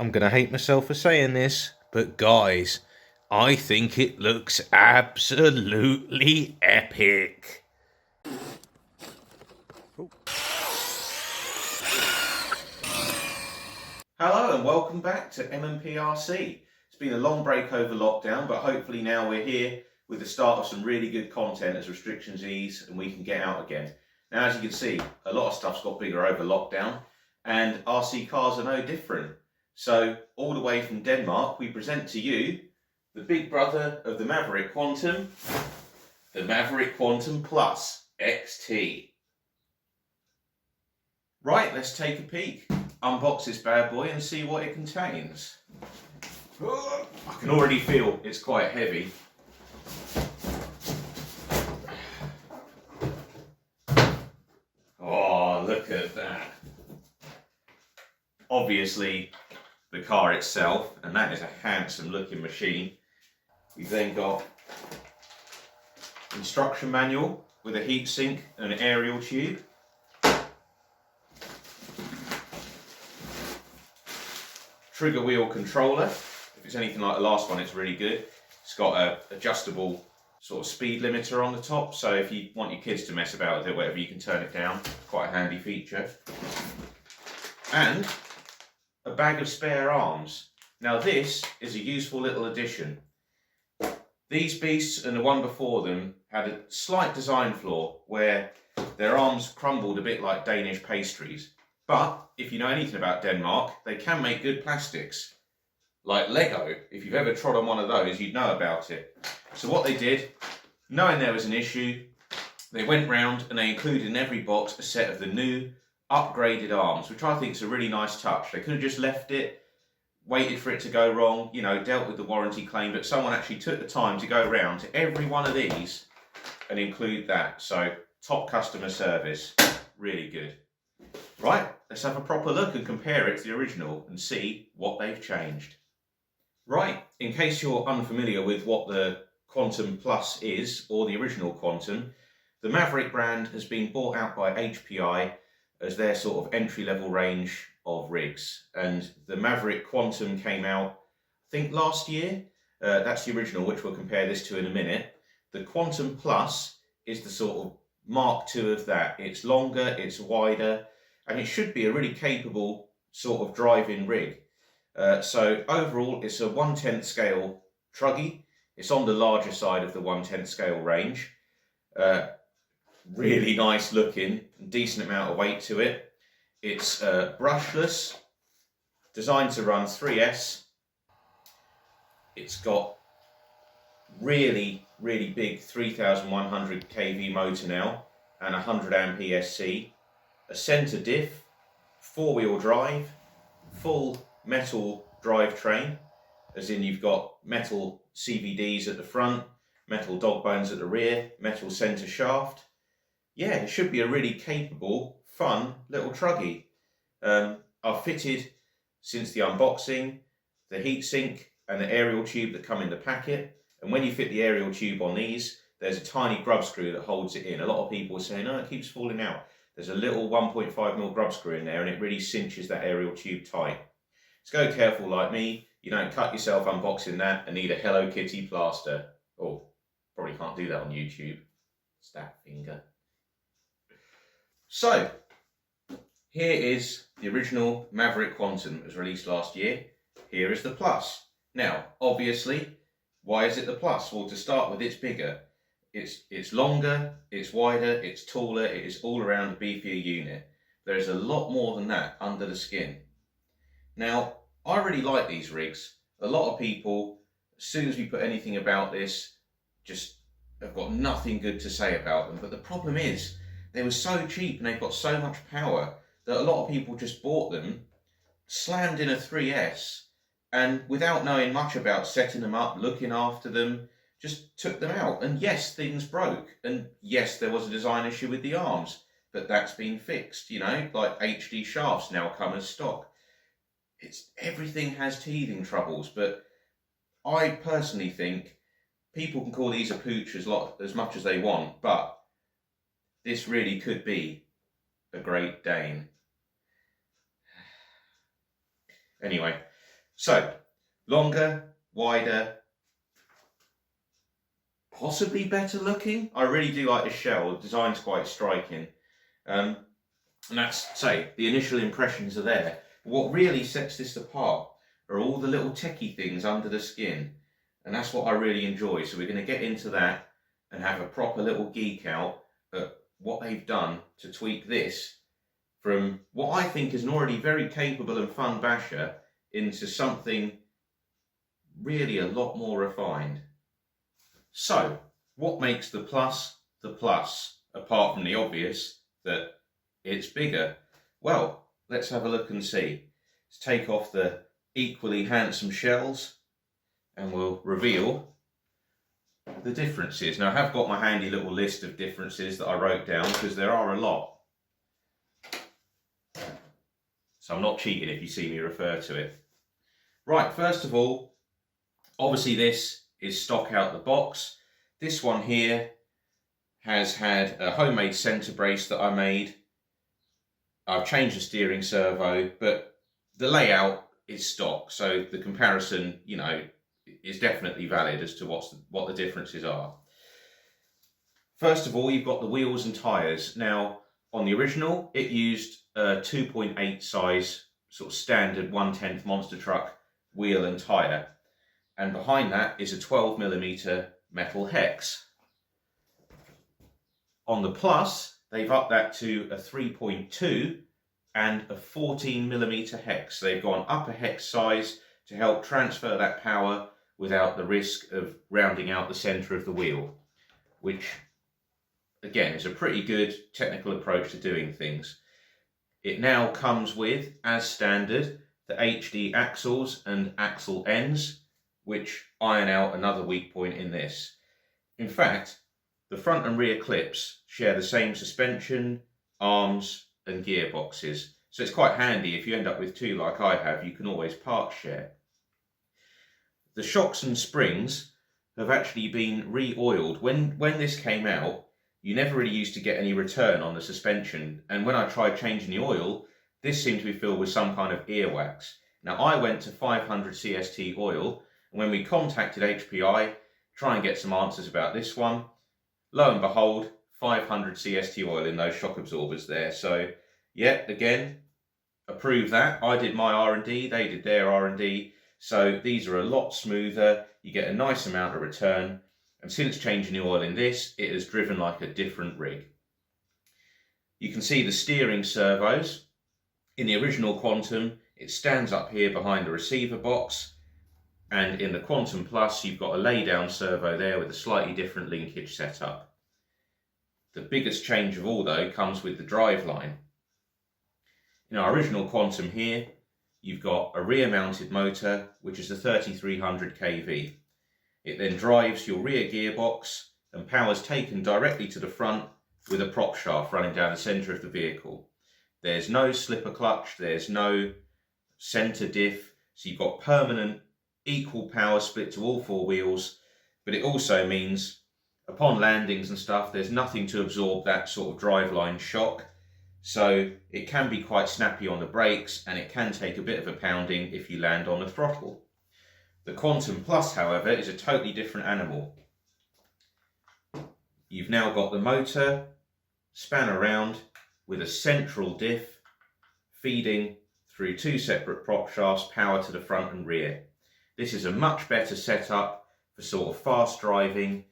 I'm going to hate myself for saying this, but guys, I think it looks absolutely epic. Hello and welcome back to MMPRC. It's been a long break over lockdown, but hopefully now we're here with the start of some really good content as restrictions ease and we can get out again. Now, as you can see, a lot of stuff's got bigger over lockdown, and RC cars are no different. So, all the way from Denmark, we present to you the big brother of the Maverick Quantum, the Maverick Quantum Flux XT. Right, let's take a peek. Unbox this bad boy and see what it contains. I can already feel it's quite heavy. Oh, look at that. Obviously, the car itself, and that is a handsome looking machine. We've then got instruction manual with a heatsink and an aerial tube. Trigger wheel controller. If it's anything like the last one, it's really good. It's got a adjustable sort of speed limiter on the top, so if you want your kids to mess about with it, whatever, you can turn it down. Quite a handy feature. And a bag of spare arms. Now this is a useful little addition. These beasts and the one before them had a slight design flaw where their arms crumbled a bit like Danish pastries. But if you know anything about Denmark, they can make good plastics. Like Lego, if you've ever trod on one of those, you'd know about it. So what they did, knowing there was an issue, they went round and they included in every box a set of the new upgraded arms, which I think is a really nice touch. They could have just left it, waited for it to go wrong, you know, dealt with the warranty claim, but someone actually took the time to go around to every one of these and include that. So top customer service, really good. Right, let's have a proper look and compare it to the original and see what they've changed. Right, in case you're unfamiliar with what the Quantum Plus is, or the original Quantum, the Maverick brand has been bought out by HPI as their sort of entry-level range of rigs. And the Maverick Quantum came out, I think, last year. That's the original, which we'll compare this to in a minute. The Quantum Plus is the sort of Mark II of that. It's longer, it's wider, and it should be a really capable sort of drive-in rig. So overall, it's a 1/10 scale truggy. It's on the larger side of the 1/10 scale range. Really nice looking, decent amount of weight to it. It's brushless, designed to run 3S. It's got really big 3100 kV motor now and 100 amp ESC, a centre diff, 4-wheel drive, full metal drivetrain, as in you've got metal CVDs at the front, metal dog bones at the rear, metal centre shaft. Yeah, it should be a really capable, fun little truggy. I've fitted, since the unboxing, the heatsink and the aerial tube that come in the packet. And when you fit the aerial tube on these, there's a tiny grub screw that holds it in. A lot of people are saying, oh, it keeps falling out. There's a little 1.5mm grub screw in there and it really cinches that aerial tube tight. So go careful like me. You don't cut yourself unboxing that and need a Hello Kitty plaster. Oh, probably can't do that on YouTube. It's that finger. So, here is the original Maverick Quantum that was released last year. Here is the Plus. Now, obviously, why is it the Plus? Well, to start with, it's bigger. It's longer, it's wider, it's taller, it is all around a beefier unit. There is a lot more than that under the skin. Now, I really like these rigs. A lot of people, as soon as we put anything about this, just have got nothing good to say about them. But the problem is, they were so cheap and they've got so much power that a lot of people just bought them, slammed in a 3S, and without knowing much about setting them up, looking after them, just took them out. And yes, things broke. And yes, there was a design issue with the arms, but that's been fixed, you know, like HD shafts now come as stock. Everything has teething troubles, but I personally think people can call these a pooch as much as they want, but this really could be a Great Dane. Anyway, So, longer, wider, possibly better looking. I really do like the shell. The design's quite striking. And that's, say, the initial impressions are there. But what really sets this apart are all the little techie things under the skin. And that's what I really enjoy. So we're going to get into that and have a proper little geek out at what they've done to tweak this from what I think is an already very capable and fun basher into something really a lot more refined. So, what makes the Plus, apart from the obvious that it's bigger? Well, let's have a look and see. Let's take off the equally handsome shells and we'll reveal the differences. Now, I have got my handy little list of differences that I wrote down because there are a lot. So I'm not cheating if you see me refer to it. Right, first of all, obviously this is stock out the box. This one here has had a homemade centre brace that I made. I've changed the steering servo, but the layout is stock, so the comparison, you know, is definitely valid as to what the differences are. First of all, you've got the wheels and tyres. Now, on the original, it used a 2.8 size, sort of standard 1/10 monster truck wheel and tyre. And behind that is a 12mm metal hex. On the Plus, they've upped that to a 3.2 and a 14mm hex. They've gone up a hex size to help transfer that power without the risk of rounding out the centre of the wheel, which again is a pretty good technical approach to doing things. It now comes with, as standard, the HD axles and axle ends, which iron out another weak point in this. In fact, the front and rear clips share the same suspension, arms and gearboxes, so it's quite handy if you end up with two like I have. You can always part share. The shocks and springs have actually been re-oiled. When this came out, you never really used to get any return on the suspension, and when I tried changing the oil, this seemed to be filled with some kind of earwax. Now, I went to 500 CST oil, and when we contacted HPI, try and get some answers about this one, lo and behold, 500 CST oil in those shock absorbers there. So, yeah, again, approve that. I did my R&D, they did their R&D, so these are a lot smoother, you get a nice amount of return, and since changing the oil in this, it has driven like a different rig. You can see the steering servos. In the original Quantum, it stands up here behind the receiver box, and in the Quantum Plus, you've got a lay-down servo there with a slightly different linkage setup. The biggest change of all, though, comes with the driveline. In our original Quantum here, you've got a rear-mounted motor, which is a 3300 kV. It then drives your rear gearbox and power's taken directly to the front with a prop shaft running down the centre of the vehicle. There's no slipper clutch, there's no centre diff, so you've got permanent equal power split to all four wheels, but it also means upon landings and stuff, there's nothing to absorb that sort of driveline shock, so it can be quite snappy on the brakes and it can take a bit of a pounding if you land on the throttle. The Quantum Plus, however, is a totally different animal. You've now got the motor span around with a central diff feeding through two separate prop shafts power to the front and rear. This is a much better setup for sort of fast driving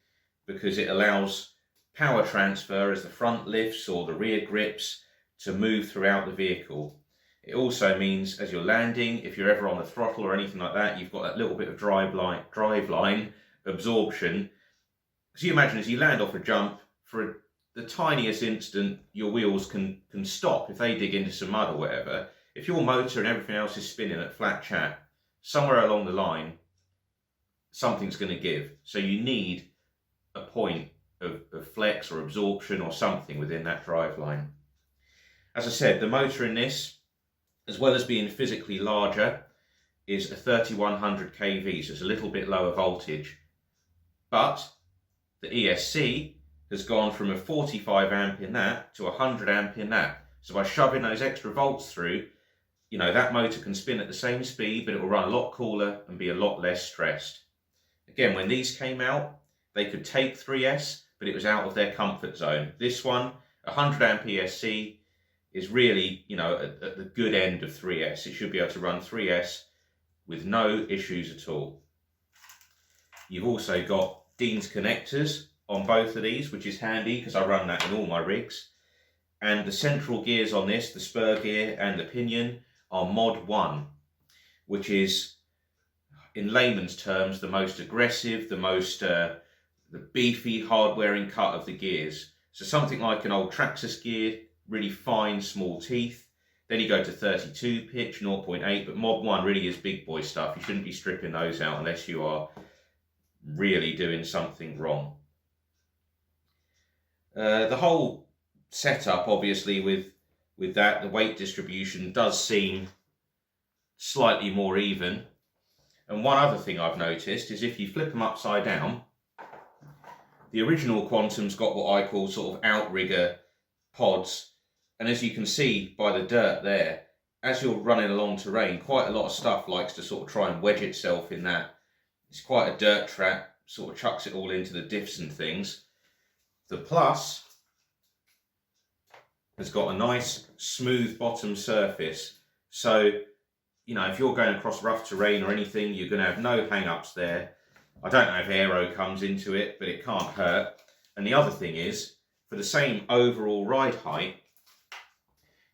because it allows power transfer as the front lifts or the rear grips to move throughout the vehicle. It also means as you're landing, if you're ever on the throttle or anything like that, you've got that little bit of driveline absorption. So you imagine as you land off a jump, for the tiniest instant, your wheels can stop if they dig into some mud or whatever. If your motor and everything else is spinning at flat chat, somewhere along the line, something's going to give. So you need a point of flex or absorption or something within that driveline. As I said, the motor in this, as well as being physically larger, is a 3100 kV, so it's a little bit lower voltage. But the ESC has gone from a 45 amp in that to 100 amp in that. So by shoving those extra volts through, you know, that motor can spin at the same speed, but it will run a lot cooler and be a lot less stressed. Again, when these came out, they could take 3S, but it was out of their comfort zone. This one, 100 amp ESC, is really, you know, at the good end of 3S. It should be able to run 3S with no issues at all. You've also got Dean's connectors on both of these, which is handy because I run that in all my rigs. And the central gears on this, the spur gear and the pinion, are Mod 1, which is, in layman's terms, the most aggressive, the most the beefy, hard-wearing cut of the gears. So something like an old Traxxas gear, really fine, small teeth. Then you go to 32 pitch, 0.8, but Mod 1 really is big boy stuff. You shouldn't be stripping those out unless you are really doing something wrong. The whole setup, obviously, with that, the weight distribution does seem slightly more even. And one other thing I've noticed is if you flip them upside down, the original Quantum's got what I call sort of outrigger pods. And as you can see by the dirt there, as you're running along terrain, quite a lot of stuff likes to sort of try and wedge itself in that. It's quite a dirt trap, sort of chucks it all into the diffs and things. The Plus has got a nice smooth bottom surface. So, you know, if you're going across rough terrain or anything, you're going to have no hang-ups there. I don't know if aero comes into it, but it can't hurt. And the other thing is, for the same overall ride height,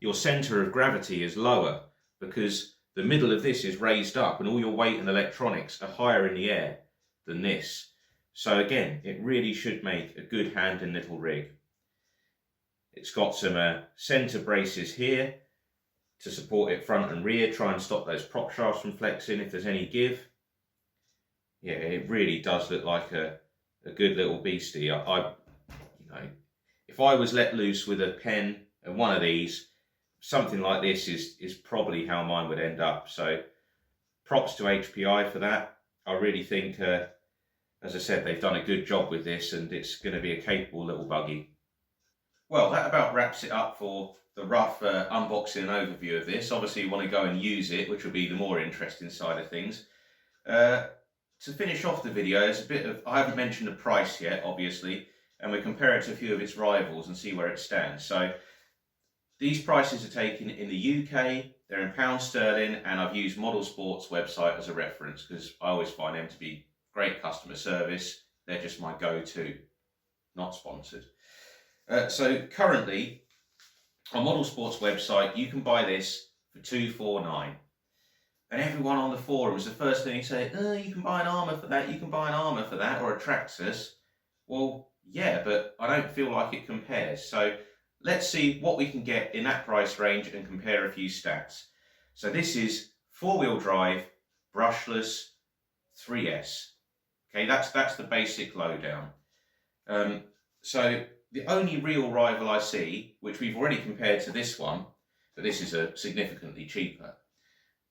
your centre of gravity is lower because the middle of this is raised up and all your weight and electronics are higher in the air than this. So again, it really should make a good handling little rig. It's got some centre braces here to support it front and rear, try and stop those prop shafts from flexing if there's any give. Yeah, it really does look like a good little beastie. You know, if I was let loose with a pen and one of these, something like this is probably how mine would end up. So props to HPI for that. I really think, as I said, they've done a good job with this and it's going to be a capable little buggy. Well, that about wraps it up for the rough unboxing and overview of this. Obviously you want to go and use it, which will be the more interesting side of things. To finish off the video, there's a bit of, I haven't mentioned the price yet, obviously, and we compare it to a few of its rivals and see where it stands. So these prices are taken in the UK, they're in pound sterling, and I've used Model Sport's website as a reference because I always find them to be great customer service. They're just my go-to, not sponsored. So currently, on Model Sport's website, you can buy this for $249. And everyone on the forums, the first thing they say, oh, you can buy an armour for that, you can buy an armour for that, or a Traxxas. Well, yeah, but I don't feel like it compares. So let's see what we can get in that price range and compare a few stats. So this is four-wheel drive, brushless, 3S. Okay, that's the basic lowdown. So the only real rival I see, which we've already compared to this one, but this is significantly cheaper,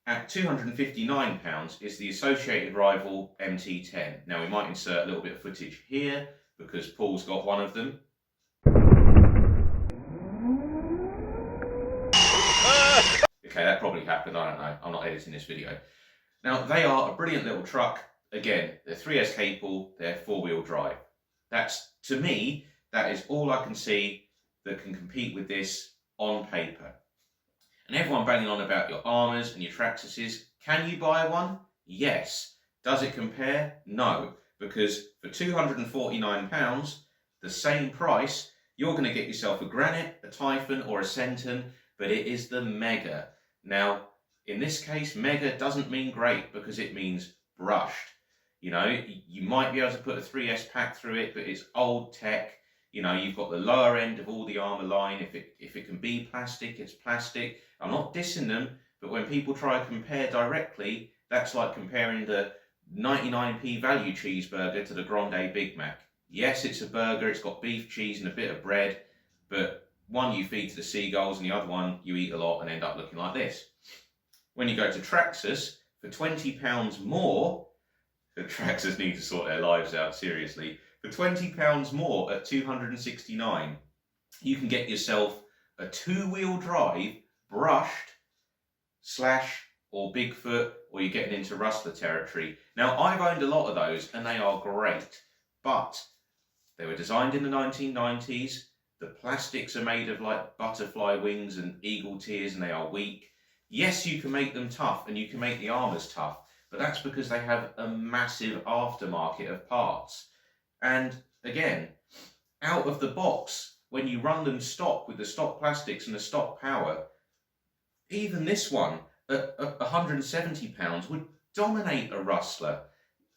at £259 is the associated rival MT10. Now we might insert a little bit of footage here because Paul's got one of them. Okay, that probably happened, I don't know, I'm not editing this video. Now they are a brilliant little truck. Again, they're 3S capable, they're four-wheel drive. That's, to me, that is all I can see that can compete with this on paper. And everyone banging on about your Armours and your Traxxases. Can you buy one? Yes. Does it compare? No. Because for £249, the same price, you're going to get yourself a Granite, a Typhon or a Centon, but it is the Mega. Now, in this case, Mega doesn't mean great because it means brushed. You know, you might be able to put a 3S pack through it, but it's old tech. You know, you've got the lower end of all the Armour line. If it can be plastic, it's plastic. I'm not dissing them, but when people try to compare directly, that's like comparing the 99p value cheeseburger to the Grande Big Mac. Yes, it's a burger, it's got beef, cheese and a bit of bread, but one you feed to the seagulls and the other one you eat a lot and end up looking like this. When you go to Traxxas, for £20 more, the Traxxas need to sort their lives out, seriously. For £20 more at $269, you can get yourself a two-wheel drive, brushed Slash or Bigfoot, or you're getting into rustler territory. Now, I've owned a lot of those and they are great, but they were designed in the 1990s. The plastics are made of like butterfly wings and eagle tears and they are weak. Yes, you can make them tough and you can make the armours tough, but that's because they have a massive aftermarket of parts. And again, out of the box, when you run them stock with the stock plastics and the stock power, even this one at £170 would dominate a rustler.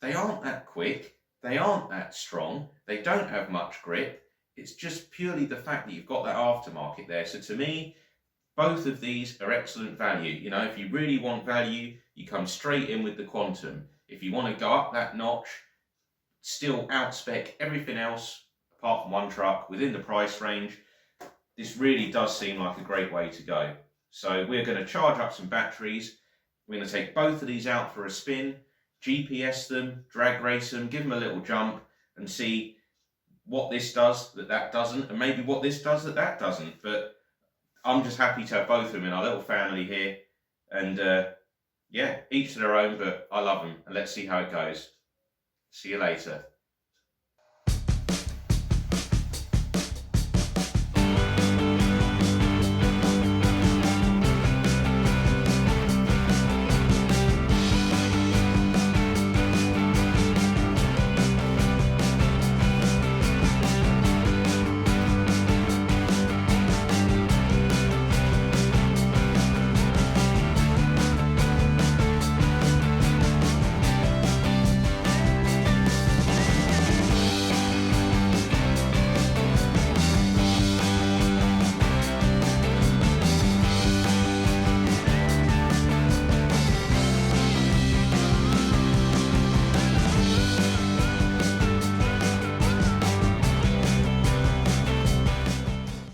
They aren't that quick, they aren't that strong, they don't have much grip. It's just purely the fact that you've got that aftermarket there. So to me, both of these are excellent value. You know, if you really want value, you come straight in with the Quantum. If you want to go up that notch, still outspec everything else apart from one truck within the price range, this really does seem like a great way to go. So we're going to charge up some batteries. We're going to take both of these out for a spin, GPS them, drag race them, give them a little jump and see what this does that doesn't, and maybe what this does that doesn't. But I'm just happy to have both of them in our little family here. And yeah, each to their own, but I love them. And let's see how it goes. See you later.